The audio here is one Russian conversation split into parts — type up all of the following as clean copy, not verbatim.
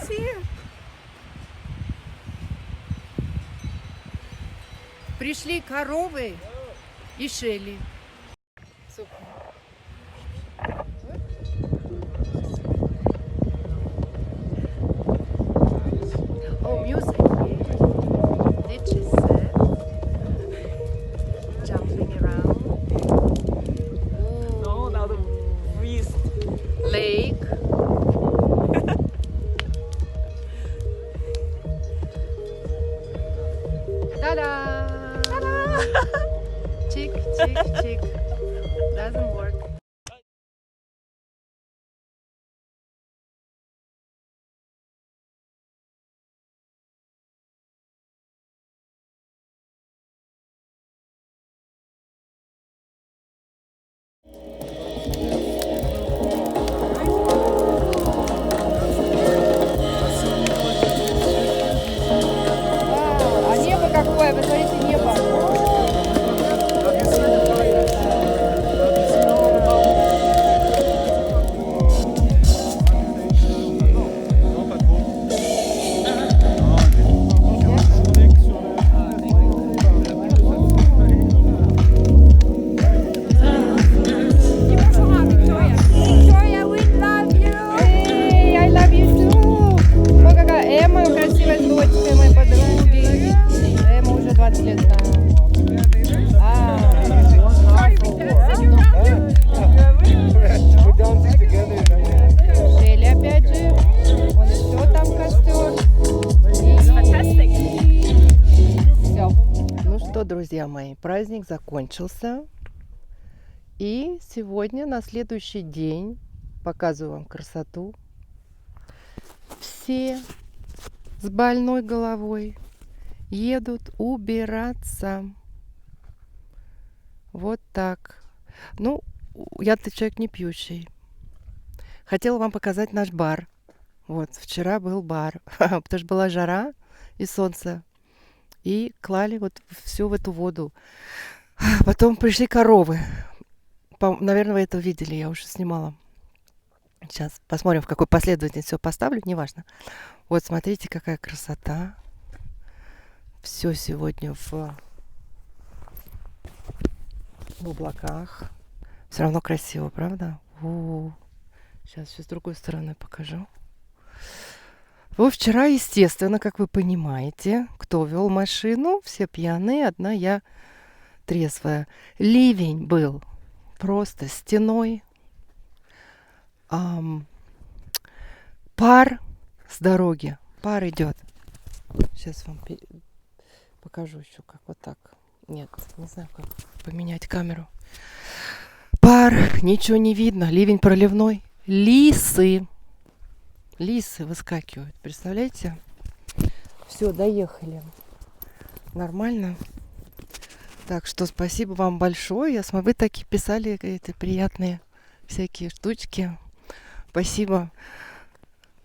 here. Пришли коровы и Шелли. Супер. Oh, music. DJ set. Jumping around. No, now the breeze. Lake. Ta-da! Ta-da! Chick, chick, chick. Doesn't work. А небо какое, вы смотрите, небо. Victoria, we love you. Эй, I love you too. О, какая Эмма, красивая дочка моей подруги. Эмма уже 20 лет там. Шелли опять же. Он еще там костер. Все. Ну что, друзья мои, праздник закончился. И сегодня, на следующий день, показываю вам красоту. Все с больной головой едут убираться. Вот так. Ну, я-то человек не пьющий. Хотела вам показать наш бар. Вот, вчера был бар, потому что была жара и солнце. И клали вот все в эту воду. Потом пришли коровы. Наверное, вы это видели, я уже снимала. Сейчас посмотрим, в какой последовательности все поставлю, неважно. Вот, смотрите, какая красота. Все сегодня в облаках. Все равно красиво, правда? Сейчас с другой стороны покажу. Вот вчера, естественно, как вы понимаете, кто вел машину, все пьяные, одна я трезвая. Ливень был просто стеной. Пар с дороги. Пар идет. Сейчас вам покажу еще, как вот так. Нет, не знаю, как поменять камеру. Пар, ничего не видно. Ливень проливной. Лисы. Лисы выскакивают. Представляете? Все, доехали. Нормально. Так что спасибо вам большое. Вы такие писали эти приятные всякие штучки. Спасибо.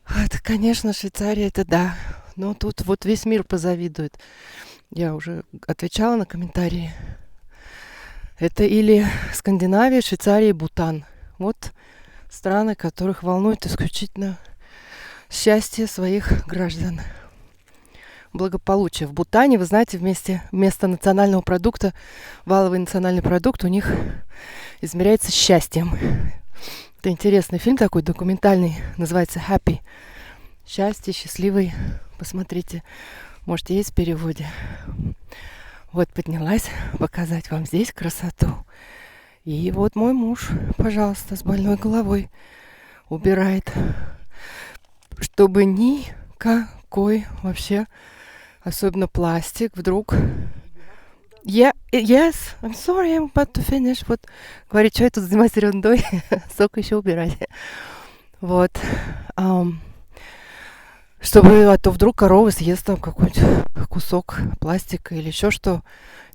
Это, конечно, Швейцария, это да. Но тут вот весь мир позавидует. Я уже отвечала на комментарии. Это или Скандинавия, Швейцария и Бутан. Вот страны, которых волнует исключительно счастье своих граждан. Благополучие. В Бутане, вы знаете, вместо национального продукта, валовый национальный продукт у них измеряется счастьем. Это интересный фильм такой, документальный, называется «Happy». Счастье, счастливый. Посмотрите, может, есть в переводе. Вот поднялась показать вам здесь красоту. И вот мой муж, пожалуйста, с больной головой убирает, чтобы никакой вообще, особенно пластик, вдруг... Yes, I'm sorry, I'm about to finish. Вот, говорит, что я тут занимаюсь ерундой, сколько еще убирать. Вот. Чтобы, а то вдруг корова съест там какой-нибудь кусок пластика или еще что.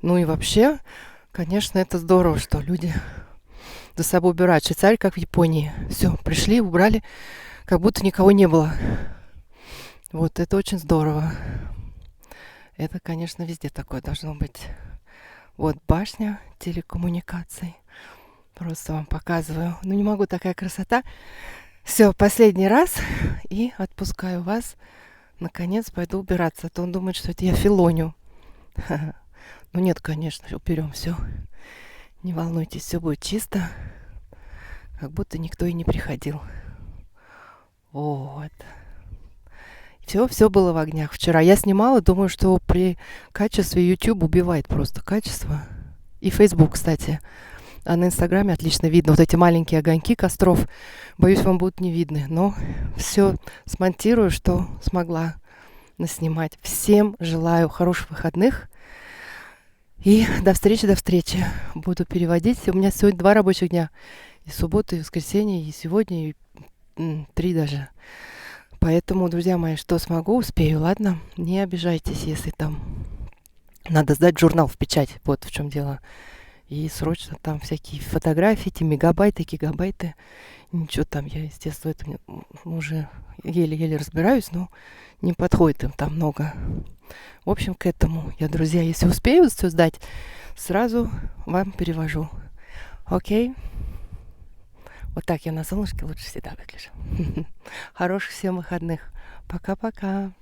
Ну и вообще, конечно, это здорово, что люди за собой убирают. Швейцария, как в Японии. Все, пришли, убрали, как будто никого не было. Вот, это очень здорово. Это, конечно, везде такое должно быть. Вот башня телекоммуникаций. Просто вам показываю. Ну, не могу, такая красота. Все, последний раз и отпускаю вас. Наконец пойду убираться. А то он думает, что это я филоню. Ну нет, конечно, уберем все. Не волнуйтесь, все будет чисто. Как будто никто и не приходил. Вот. Все было в огнях вчера. Я снимала, думаю, что при качестве YouTube убивает просто качество. И Facebook, кстати. А на Инстаграме отлично видно. Вот эти маленькие огоньки костров. Боюсь, вам будут не видны. Но все смонтирую, что смогла наснимать. Всем желаю хороших выходных. И до встречи. Буду переводить. У меня сегодня 2 рабочих дня. И суббота, и воскресенье, и сегодня, и 3 даже. Поэтому, друзья мои, что смогу, успею, ладно? Не обижайтесь, если там надо сдать журнал в печать. Вот в чем дело. И срочно там всякие фотографии, эти мегабайты, гигабайты. Ничего там, я, естественно, это уже еле-еле разбираюсь, но не подходит им там много. В общем, к этому я, друзья, если успею все сдать, сразу вам перевожу. Окей? Вот так я на солнышке лучше всегда выгляжу. Хороших всем выходных. Пока-пока.